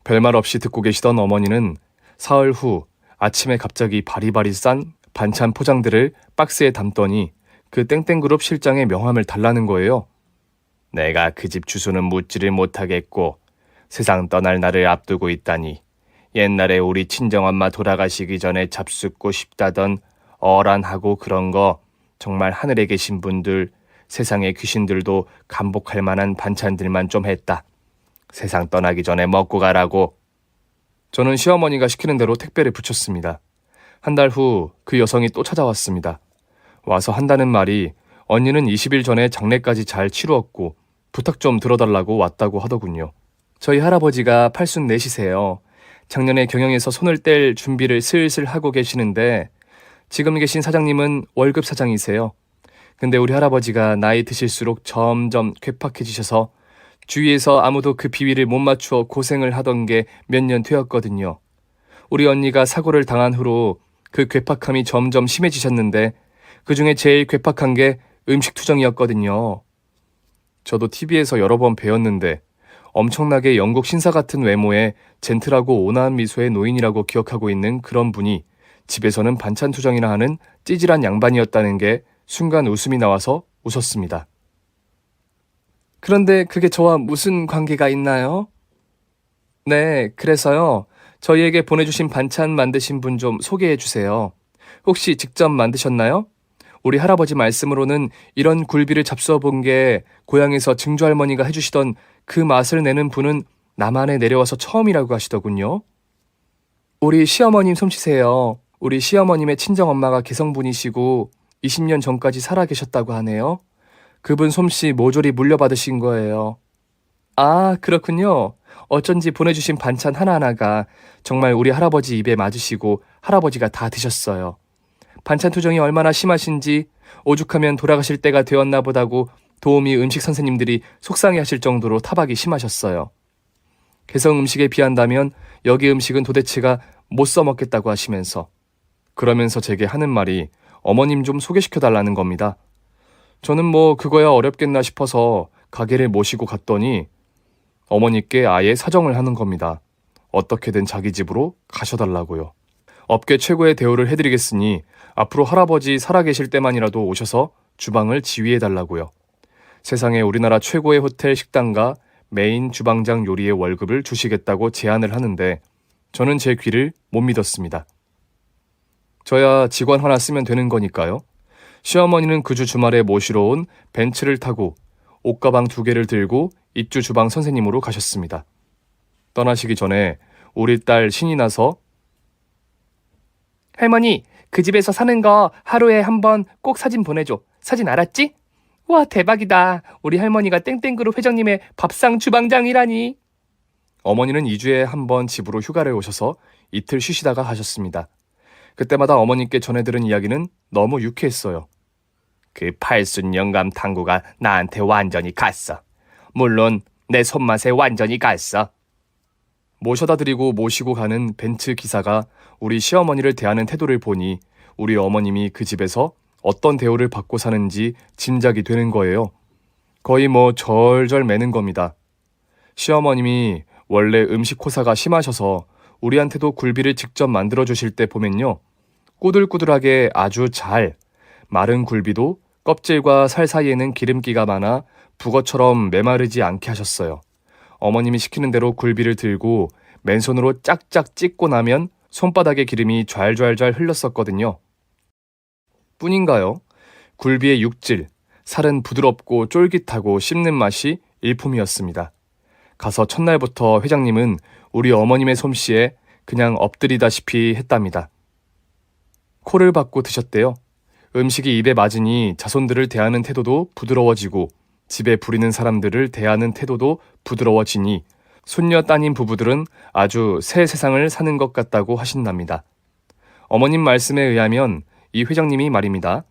별말 없이 듣고 계시던 어머니는 사흘 후 아침에 갑자기 바리바리 싼 반찬 포장들을 박스에 담더니 그 땡땡그룹 실장의 명함을 달라는 거예요. 내가 그 집 주소는 묻지를 못하겠고 세상 떠날 날을 앞두고 있다니 옛날에 우리 친정엄마 돌아가시기 전에 잡숫고 싶다던 어란하고 그런 거 정말 하늘에 계신 분들 세상의 귀신들도 감복할 만한 반찬들만 좀 했다. 세상 떠나기 전에 먹고 가라고. 저는 시어머니가 시키는 대로 택배를 붙였습니다. 한 달 후 그 여성이 또 찾아왔습니다. 와서 한다는 말이 언니는 20일 전에 장례까지 잘 치루었고 부탁 좀 들어달라고 왔다고 하더군요. 저희 할아버지가 84시세요. 작년에 경영에서 손을 뗄 준비를 슬슬 하고 계시는데 지금 계신 사장님은 월급 사장이세요. 근데 우리 할아버지가 나이 드실수록 점점 괴팍해지셔서 주위에서 아무도 그 비위를 못 맞추어 고생을 하던 게 몇 년 되었거든요. 우리 언니가 사고를 당한 후로 그 괴팍함이 점점 심해지셨는데 그중에 제일 괴팍한 게 음식 투정이었거든요. 저도 TV에서 여러 번 뵈었는데 엄청나게 영국 신사 같은 외모에 젠틀하고 온화한 미소의 노인이라고 기억하고 있는 그런 분이 집에서는 반찬 투정이나 하는 찌질한 양반이었다는 게 순간 웃음이 나와서 웃었습니다. 그런데 그게 저와 무슨 관계가 있나요? 네, 그래서요. 저희에게 보내주신 반찬 만드신 분 좀 소개해 주세요. 혹시 직접 만드셨나요? 우리 할아버지 말씀으로는 이런 굴비를 잡수어 본 게 고향에서 증조할머니가 해주시던 그 맛을 내는 분은 남한에 내려와서 처음이라고 하시더군요. 우리 시어머님 솜씨세요. 우리 시어머님의 친정엄마가 개성분이시고 20년 전까지 살아 계셨다고 하네요. 그분 솜씨 모조리 물려받으신 거예요. 아, 그렇군요. 어쩐지 보내주신 반찬 하나하나가 정말 우리 할아버지 입에 맞으시고 할아버지가 다 드셨어요. 반찬 투정이 얼마나 심하신지 오죽하면 돌아가실 때가 되었나 보다고 도우미 음식 선생님들이 속상해하실 정도로 타박이 심하셨어요. 개성 음식에 비한다면 여기 음식은 도대체가 못 써먹겠다고 하시면서 그러면서 제게 하는 말이 어머님 좀 소개시켜달라는 겁니다. 저는 뭐 그거야 어렵겠나 싶어서 가게를 모시고 갔더니 어머니께 아예 사정을 하는 겁니다. 어떻게든 자기 집으로 가셔달라고요. 업계 최고의 대우를 해드리겠으니 앞으로 할아버지 살아계실 때만이라도 오셔서 주방을 지휘해달라고요. 세상에 우리나라 최고의 호텔 식당과 메인 주방장 요리의 월급을 주시겠다고 제안을 하는데 저는 제 귀를 못 믿었습니다. 저야 직원 하나 쓰면 되는 거니까요. 시어머니는 그 주 주말에 모시러 온 벤츠를 타고 옷가방 2개를 들고 입주 주방 선생님으로 가셨습니다. 떠나시기 전에 우리 딸 신이 나서 할머니, 그 집에서 사는 거 하루에 한 번 꼭 사진 보내줘. 사진 알았지? 와, 대박이다. 우리 할머니가 땡땡그룹 회장님의 밥상 주방장이라니. 어머니는 2주에 한 번 집으로 휴가를 오셔서 이틀 쉬시다가 가셨습니다. 그때마다 어머니께 전해들은 이야기는 너무 유쾌했어요. 그 팔순 영감 탐구가 나한테 완전히 갔어. 물론 내 손맛에 완전히 갔어. 모셔다 드리고 모시고 가는 벤츠 기사가 우리 시어머니를 대하는 태도를 보니 우리 어머님이 그 집에서 어떤 대우를 받고 사는지 짐작이 되는 거예요. 거의 뭐 절절 매는 겁니다. 시어머님이 원래 음식 호사가 심하셔서 우리한테도 굴비를 직접 만들어 주실 때 보면요. 꾸들꾸들하게 아주 잘, 마른 굴비도 껍질과 살 사이에는 기름기가 많아 북어처럼 메마르지 않게 하셨어요. 어머님이 시키는 대로 굴비를 들고 맨손으로 짝짝 찍고 나면 손바닥에 기름이 좔좔좔 흘렀었거든요. 뿐인가요? 굴비의 육질, 살은 부드럽고 쫄깃하고 씹는 맛이 일품이었습니다. 가서 첫날부터 회장님은 우리 어머님의 솜씨에 그냥 엎드리다시피 했답니다. 코를 박고 드셨대요. 음식이 입에 맞으니 자손들을 대하는 태도도 부드러워지고 집에 부리는 사람들을 대하는 태도도 부드러워지니 손녀 따님 부부들은 아주 새 세상을 사는 것 같다고 하신답니다. 어머님 말씀에 의하면 이 회장님이 말입니다.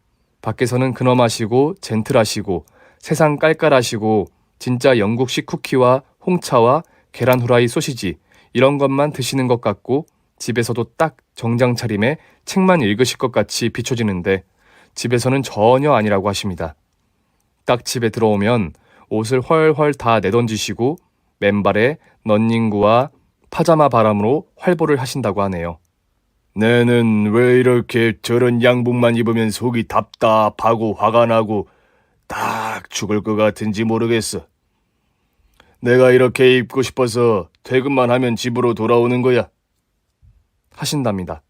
밖에서는 근엄하시고 젠틀하시고 세상 깔깔하시고 진짜 영국식 쿠키와 홍차와 계란 후라이 소시지 이런 것만 드시는 것 같고 집에서도 딱 정장 차림에 책만 읽으실 것 같이 비춰지는데 집에서는 전혀 아니라고 하십니다. 딱 집에 들어오면 옷을 헐헐 다 내던지시고 맨발에 넌닝구와 파자마 바람으로 활보를 하신다고 하네요. 내는 왜 이렇게 저런 양복만 입으면 속이 답답하고 화가 나고 딱 죽을 것 같은지 모르겠어. 내가 이렇게 입고 싶어서 퇴근만 하면 집으로 돌아오는 거야. 하신답니다.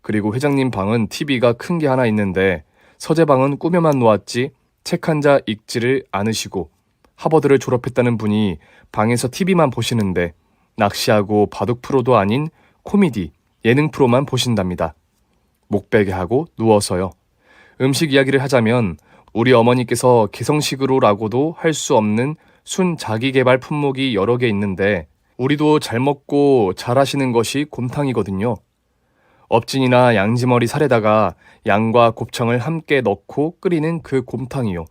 그리고 회장님 방은 TV가 큰 게 하나 있는데 서재방은 꾸며만 놓았지 책 한 자 읽지를 않으시고 하버드를 졸업했다는 분이 방에서 TV만 보시는데 낚시하고 바둑 프로도 아닌 코미디, 예능 프로만 보신답니다. 목베개 하고 누워서요. 음식 이야기를 하자면 우리 어머니께서 개성식으로라고도 할 수 없는 순 자기개발 품목이 여러 개 있는데 우리도 잘 먹고 잘 하시는 것이 곰탕이거든요. 업진이나 양지머리 살에다가 양과 곱창을 함께 넣고 끓이는 그 곰탕이요.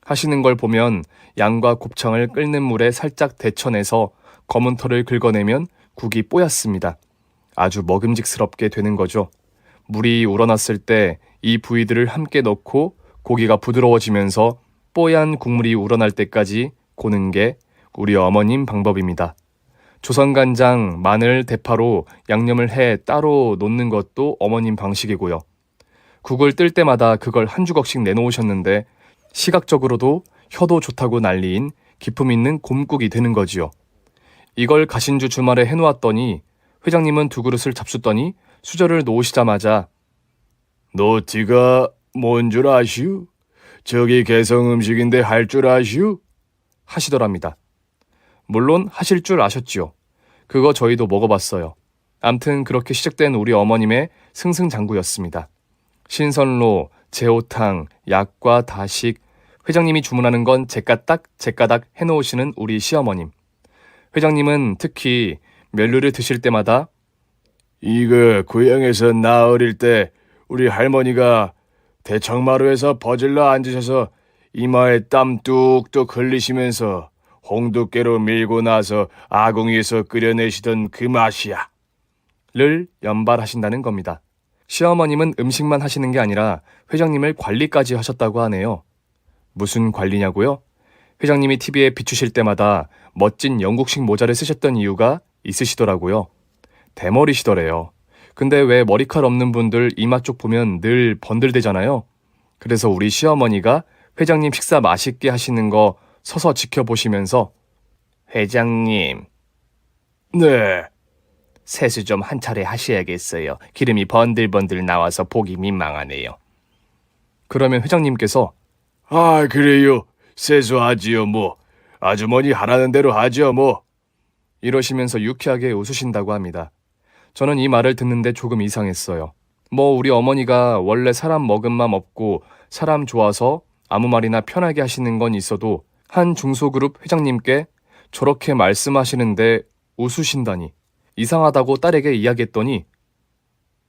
하시는 걸 보면 양과 곱창을 끓는 물에 살짝 데쳐내서 검은 털을 긁어내면 국이 뽀얗습니다. 아주 먹음직스럽게 되는 거죠. 물이 우러났을 때 이 부위들을 함께 넣고 고기가 부드러워지면서 뽀얀 국물이 우러날 때까지 고는 게 우리 어머님 방법입니다. 조선간장, 마늘, 대파로 양념을 해 따로 놓는 것도 어머님 방식이고요. 국을 뜰 때마다 그걸 한 주걱씩 내놓으셨는데 시각적으로도 혀도 좋다고 난리인 기품 있는 곰국이 되는 거지요. 이걸 가신주 주말에 해놓았더니 회장님은 두 그릇을 잡수더니 수저를 놓으시자마자 노티가 뭔 줄 아시우? 저기 개성 음식인데 할 줄 아시우? 하시더랍니다. 물론 하실 줄 아셨지요. 그거 저희도 먹어봤어요. 암튼 그렇게 시작된 우리 어머님의 승승장구였습니다. 신선로, 제호탕, 약과 다식, 회장님이 주문하는 건 제까닥 해놓으시는 우리 시어머님. 회장님은 특히 멸류를 드실 때마다 이거 고향에서 나 어릴 때 우리 할머니가 대청마루에서 버질러 앉으셔서 이마에 땀 뚝뚝 흘리시면서 홍두깨로 밀고 나서 아궁이에서 끓여내시던 그 맛이야. 를 연발하신다는 겁니다. 시어머님은 음식만 하시는 게 아니라 회장님을 관리까지 하셨다고 하네요. 무슨 관리냐고요? 회장님이 TV에 비추실 때마다 멋진 영국식 모자를 쓰셨던 이유가 있으시더라고요. 대머리시더래요. 근데 왜 머리칼 없는 분들 이마 쪽 보면 늘 번들대잖아요. 그래서 우리 시어머니가 회장님 식사 맛있게 하시는 거 서서 지켜보시면서 회장님, 네, 세수 좀 한 차례 하셔야겠어요. 기름이 번들번들 나와서 보기 민망하네요. 그러면 회장님께서 아 그래요. 세수하지요 뭐. 아주머니 하라는 대로 하지요 뭐. 이러시면서 유쾌하게 웃으신다고 합니다. 저는 이 말을 듣는데 조금 이상했어요. 뭐 우리 어머니가 원래 사람 먹은 맘 없고 사람 좋아서 아무 말이나 편하게 하시는 건 있어도 한 중소그룹 회장님께 저렇게 말씀하시는데 웃으신다니 이상하다고 딸에게 이야기했더니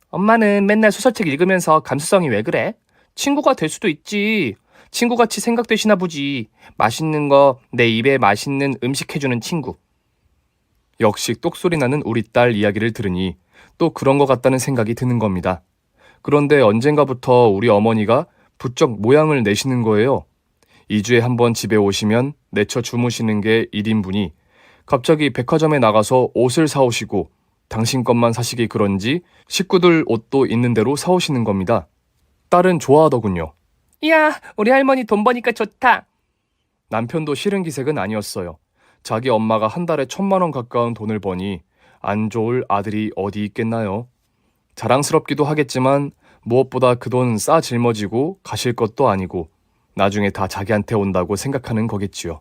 엄마는 맨날 소설책 읽으면서 감수성이 왜 그래? 친구가 될 수도 있지. 친구같이 생각되시나 보지. 맛있는 거 내 입에 맛있는 음식 해주는 친구. 역시 똑소리 나는 우리 딸 이야기를 들으니 또 그런 것 같다는 생각이 드는 겁니다. 그런데 언젠가부터 우리 어머니가 부쩍 모양을 내시는 거예요. 2주에 한 번 집에 오시면 내쳐 주무시는 게 1인분이 갑자기 백화점에 나가서 옷을 사오시고 당신 것만 사시기 그런지 식구들 옷도 있는 대로 사오시는 겁니다. 딸은 좋아하더군요. 이야, 우리 할머니 돈 버니까 좋다. 남편도 싫은 기색은 아니었어요. 자기 엄마가 한 달에 1,000만 원 가까운 돈을 버니 안 좋을 아들이 어디 있겠나요? 자랑스럽기도 하겠지만 무엇보다 그 돈 싸 짊어지고 가실 것도 아니고 나중에 다 자기한테 온다고 생각하는 거겠지요.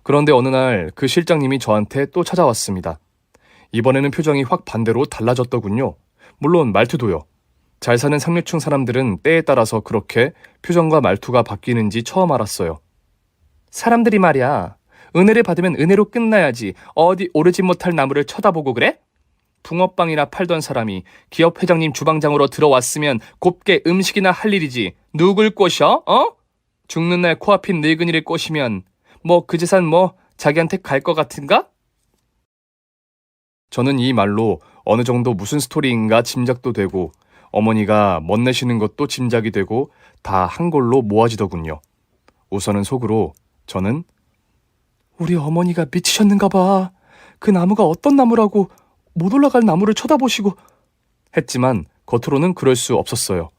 그런데 어느 날 그 실장님이 저한테 또 찾아왔습니다. 이번에는 표정이 확 반대로 달라졌더군요. 물론 말투도요. 잘 사는 상류층 사람들은 때에 따라서 그렇게 표정과 말투가 바뀌는지 처음 알았어요. 사람들이 말이야, 은혜를 받으면 은혜로 끝나야지 어디 오르지 못할 나무를 쳐다보고 그래? 붕어빵이나 팔던 사람이 기업 회장님 주방장으로 들어왔으면 곱게 음식이나 할 일이지 누굴 꼬셔? 죽는 날 코앞인 늙은이를 꼬시면 뭐 그 재산 뭐 자기한테 갈 것 같은가? 저는 이 말로 어느 정도 무슨 스토리인가 짐작도 되고 어머니가 멋내시는 것도 짐작이 되고 다 한골로 모아지더군요. 우선은 속으로 저는 우리 어머니가 미치셨는가 봐. 그 나무가 어떤 나무라고 못 올라갈 나무를 쳐다보시고. 했지만 겉으로는 그럴 수 없었어요.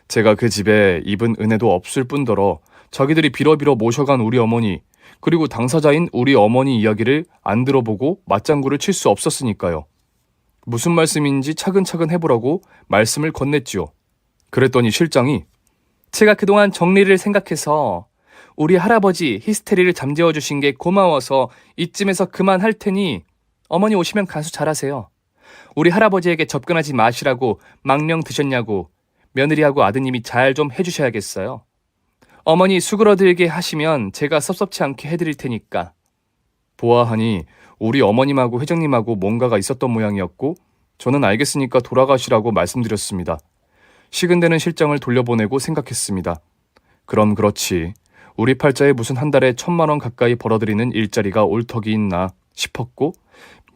제가 그 집에 입은 은혜도 없을 뿐더러 자기들이 빌어빌어 모셔간 우리 어머니 그리고 당사자인 우리 어머니 이야기를 안 들어보고 맞장구를 칠 수 없었으니까요. 무슨 말씀인지 차근차근 해보라고 말씀을 건넸지요. 그랬더니 실장이 제가 그동안 정리를 생각해서 우리 할아버지 히스테리를 잠재워 주신 게 고마워서 이쯤에서 그만할 테니 어머니 오시면 간수 잘하세요. 우리 할아버지에게 접근하지 마시라고 망령 드셨냐고 며느리하고 아드님이 잘 좀 해주셔야겠어요. 어머니 수그러들게 하시면 제가 섭섭치 않게 해드릴 테니까. 보아하니 우리 어머님하고 회장님하고 뭔가가 있었던 모양이었고 저는 알겠으니까 돌아가시라고 말씀드렸습니다. 식은되는 실장을 돌려보내고 생각했습니다. 그럼 그렇지. 우리 팔자에 무슨 한 달에 1,000만 원 가까이 벌어들이는 일자리가 올 턱이 있나 싶었고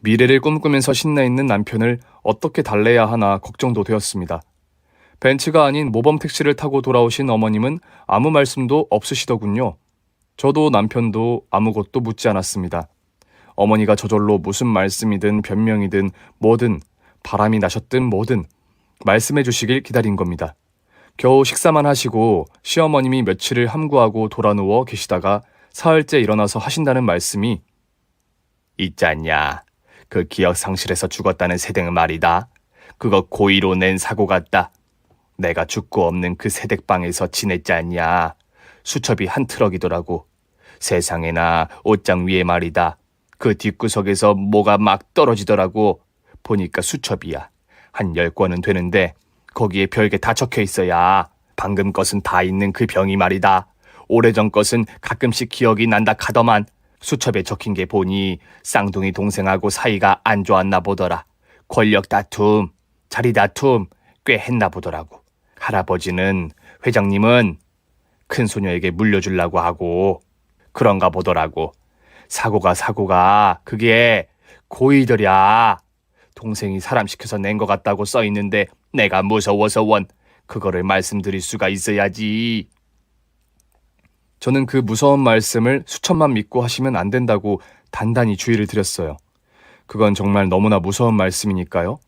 미래를 꿈꾸면서 신나있는 남편을 어떻게 달래야 하나 걱정도 되었습니다. 벤츠가 아닌 모범 택시를 타고 돌아오신 어머님은 아무 말씀도 없으시더군요. 저도 남편도 아무것도 묻지 않았습니다. 어머니가 저절로 무슨 말씀이든 변명이든 뭐든 바람이 나셨든 뭐든 말씀해 주시길 기다린 겁니다. 겨우 식사만 하시고 시어머님이 며칠을 함구하고 돌아누워 계시다가 사흘째 일어나서 하신다는 말씀이 있잖냐. 그 기억 상실해서 죽었다는 새댁 말이다. 그거 고의로 낸 사고 같다. 내가 죽고 없는 그 새댁방에서 지냈잖냐. 수첩이 한 트럭이더라고. 세상에나 옷장 위에 말이다. 그 뒷구석에서 뭐가 막 떨어지더라고. 보니까 수첩이야. 한 10권은 되는데 거기에 별게 다 적혀 있어야. 방금 것은 다 있는 그 병이 말이다. 오래전 것은 가끔씩 기억이 난다 카더만 수첩에 적힌 게 보니 쌍둥이 동생하고 사이가 안 좋았나 보더라. 권력 다툼, 자리 다툼 꽤 했나 보더라고. 할아버지는 회장님은 큰 소녀에게 물려주려고 하고 그런가 보더라고. 사고가 그게 고의더랴. 동생이 사람 시켜서 낸 것 같다고 써있는데 내가 무서워서 그거를 말씀드릴 수가 있어야지. 저는 그 무서운 말씀을 수천만 믿고 하시면 안 된다고 단단히 주의를 드렸어요. 그건 정말 너무나 무서운 말씀이니까요.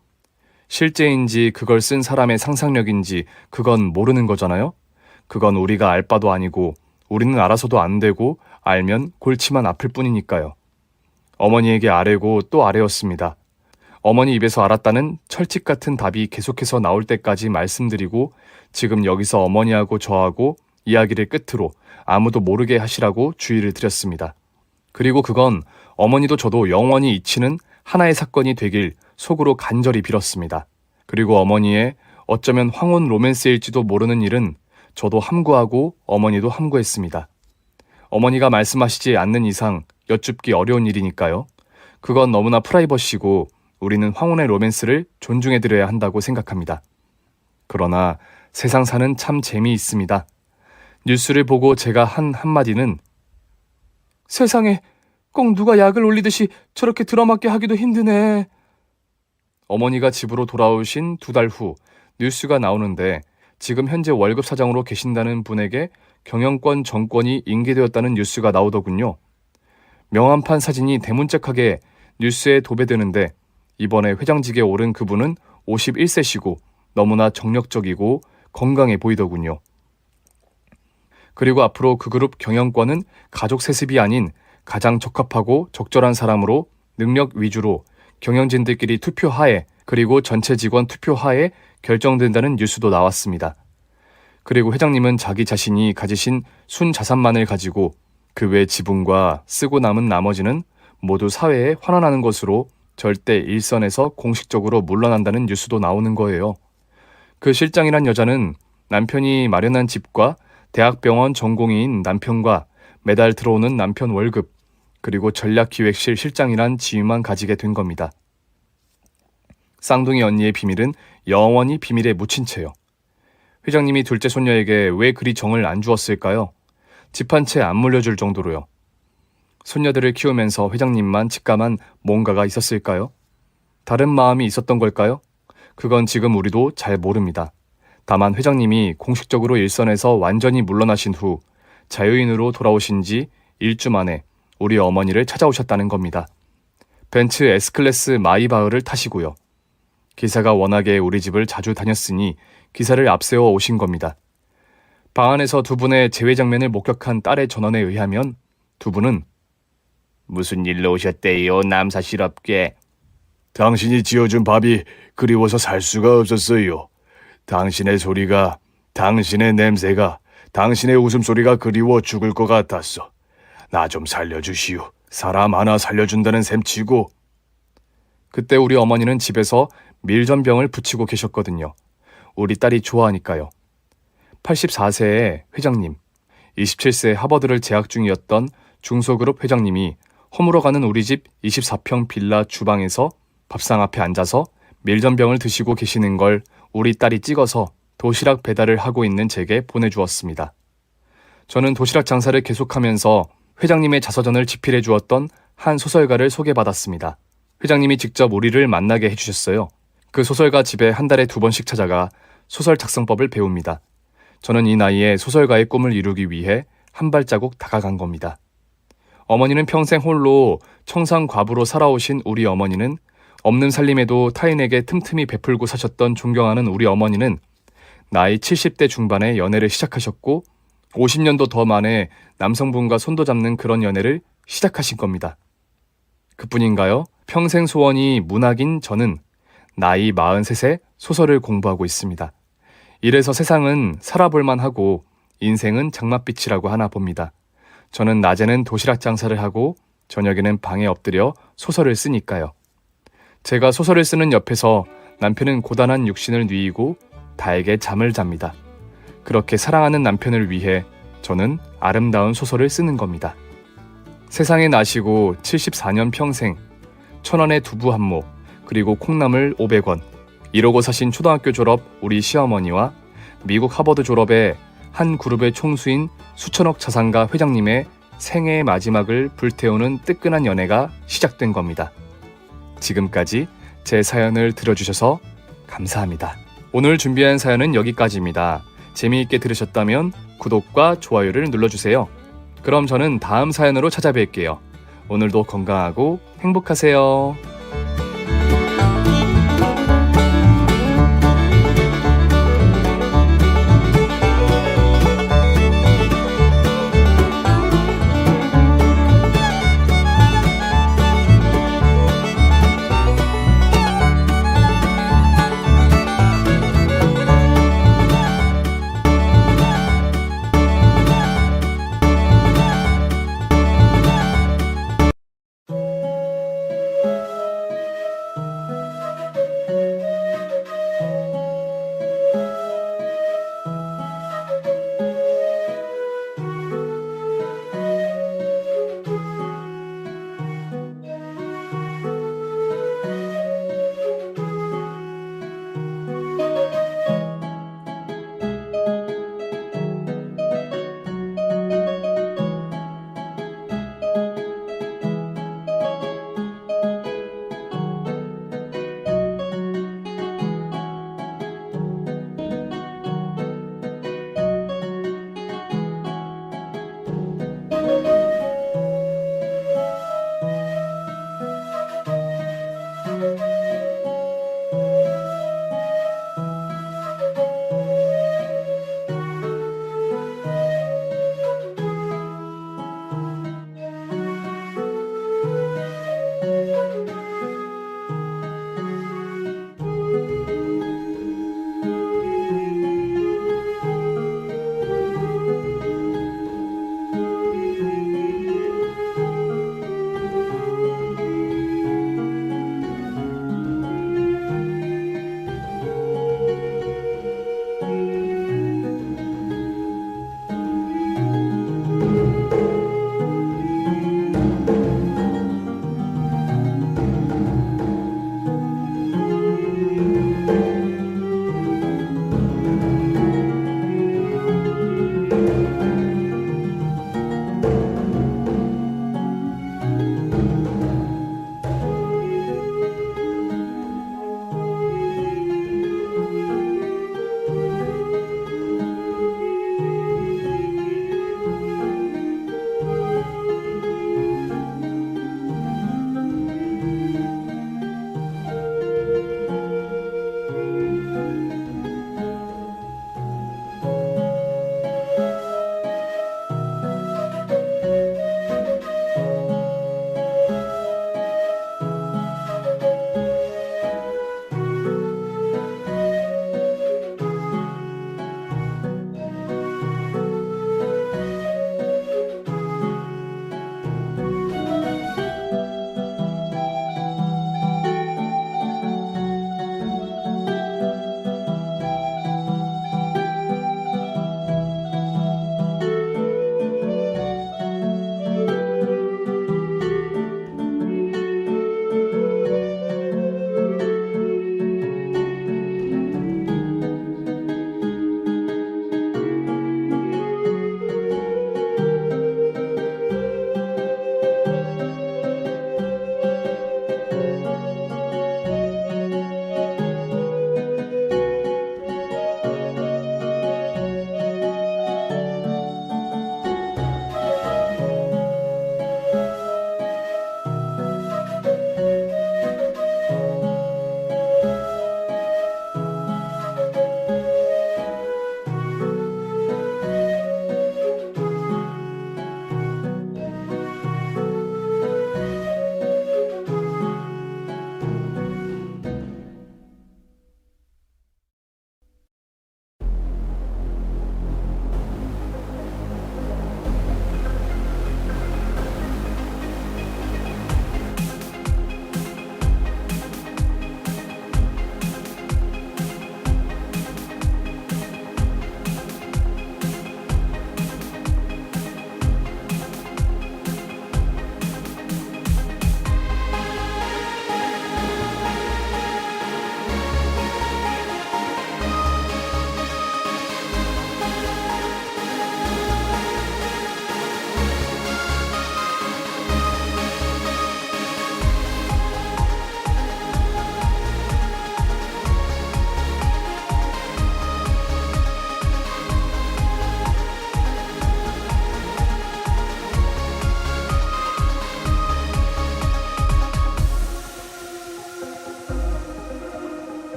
실제인지 그걸 쓴 사람의 상상력인지 그건 모르는 거잖아요. 그건 우리가 알 바도 아니고 우리는 알아서도 안 되고 알면 골치만 아플 뿐이니까요. 어머니에게 아뢰고 또 아뢰었습니다. 어머니 입에서 알았다는 철칙 같은 답이 계속해서 나올 때까지 말씀드리고 지금 여기서 어머니하고 저하고 이야기를 끝으로 아무도 모르게 하시라고 주의를 드렸습니다. 그리고 그건 어머니도 저도 영원히 잊히는 하나의 사건이 되길 속으로 간절히 빌었습니다. 그리고 어머니의 어쩌면 황혼 로맨스일지도 모르는 일은 저도 함구하고 어머니도 함구했습니다. 어머니가 말씀하시지 않는 이상 여쭙기 어려운 일이니까요. 그건 너무나 프라이버시고 우리는 황혼의 로맨스를 존중해드려야 한다고 생각합니다. 그러나 세상 사는 참 재미있습니다. 뉴스를 보고 제가 한 한마디는 세상에 꼭 누가 약을 올리듯이 저렇게 들어맞게 하기도 힘드네. 어머니가 집으로 돌아오신 2달 후 뉴스가 나오는데 지금 현재 월급 사장으로 계신다는 분에게 경영권 정권이 인계되었다는 뉴스가 나오더군요. 명함판 사진이 대문짝하게 뉴스에 도배되는데 이번에 회장직에 오른 그분은 51세시고 너무나 정력적이고 건강해 보이더군요. 그리고 앞으로 그 그룹 경영권은 가족 세습이 아닌 가장 적합하고 적절한 사람으로 능력 위주로 경영진들끼리 투표하에 그리고 전체 직원 투표하에 결정된다는 뉴스도 나왔습니다. 그리고 회장님은 자기 자신이 가지신 순자산만을 가지고 그 외 지분과 쓰고 남은 나머지는 모두 사회에 환원하는 것으로 절대 일선에서 공식적으로 물러난다는 뉴스도 나오는 거예요. 그 실장이란 여자는 남편이 마련한 집과 대학병원 전공의인 남편과 매달 들어오는 남편 월급, 그리고 전략기획실 실장이란 지위만 가지게 된 겁니다. 쌍둥이 언니의 비밀은 영원히 비밀에 묻힌 채요. 회장님이 둘째 손녀에게 왜 그리 정을 안 주었을까요? 집 한 채 안 물려줄 정도로요. 손녀들을 키우면서 회장님만 직감한 뭔가가 있었을까요? 다른 마음이 있었던 걸까요? 그건 지금 우리도 잘 모릅니다. 다만 회장님이 공식적으로 일선에서 완전히 물러나신 후 자유인으로 돌아오신 지 1주 만에 우리 어머니를 찾아오셨다는 겁니다. 벤츠 S클래스 마이바흐를 타시고요. 기사가 워낙에 우리 집을 자주 다녔으니 기사를 앞세워 오신 겁니다. 방 안에서 두 분의 재회 장면을 목격한 딸의 전원에 의하면 두 분은 무슨 일로 오셨대요, 남사시럽게? 당신이 지어준 밥이 그리워서 살 수가 없었어요. 당신의 소리가, 당신의 냄새가, 당신의 웃음소리가 그리워 죽을 것 같았어. 나 좀 살려주시오. 사람 하나 살려준다는 셈치고. 그때 우리 어머니는 집에서 밀전병을 붙이고 계셨거든요. 우리 딸이 좋아하니까요. 84세의 회장님, 27세 하버드를 재학 중이었던 중소그룹 회장님이 허물어가는 우리 집 24평 빌라 주방에서 밥상 앞에 앉아서 밀전병을 드시고 계시는 걸 우리 딸이 찍어서 도시락 배달을 하고 있는 제게 보내주었습니다. 저는 도시락 장사를 계속하면서 회장님의 자서전을 집필해 주었던 한 소설가를 소개받았습니다. 회장님이 직접 우리를 만나게 해주셨어요. 그 소설가 집에 한 달에 2번씩 찾아가 소설 작성법을 배웁니다. 저는 이 나이에 소설가의 꿈을 이루기 위해 한 발자국 다가간 겁니다. 어머니는 평생 홀로 청산과부로 살아오신 우리 어머니는 없는 살림에도 타인에게 틈틈이 베풀고 사셨던 존경하는 우리 어머니는 나이 70대 중반에 연애를 시작하셨고 50년도 더 만에 남성분과 손도 잡는 그런 연애를 시작하신 겁니다. 그뿐인가요? 평생 소원이 문학인 저는 나이 43세 소설을 공부하고 있습니다. 이래서 세상은 살아볼만 하고 인생은 장맛빛이라고 하나 봅니다. 저는 낮에는 도시락 장사를 하고 저녁에는 방에 엎드려 소설을 쓰니까요. 제가 소설을 쓰는 옆에서 남편은 고단한 육신을 누이고 달게 잠을 잡니다. 그렇게 사랑하는 남편을 위해 저는 아름다운 소설을 쓰는 겁니다. 세상에 나시고 74년 평생 1,000원의 두부 한 모, 그리고 콩나물 500원, 이러고 사신 초등학교 졸업 우리 시어머니와 미국 하버드 졸업의 한 그룹의 총수인 수천억 자산가 회장님의 생애의 마지막을 불태우는 뜨끈한 연애가 시작된 겁니다. 지금까지 제 사연을 들어주셔서 감사합니다. 오늘 준비한 사연은 여기까지입니다. 재미있게 들으셨다면 구독과 좋아요를 눌러주세요. 그럼 저는 다음 사연으로 찾아뵐게요. 오늘도 건강하고 행복하세요.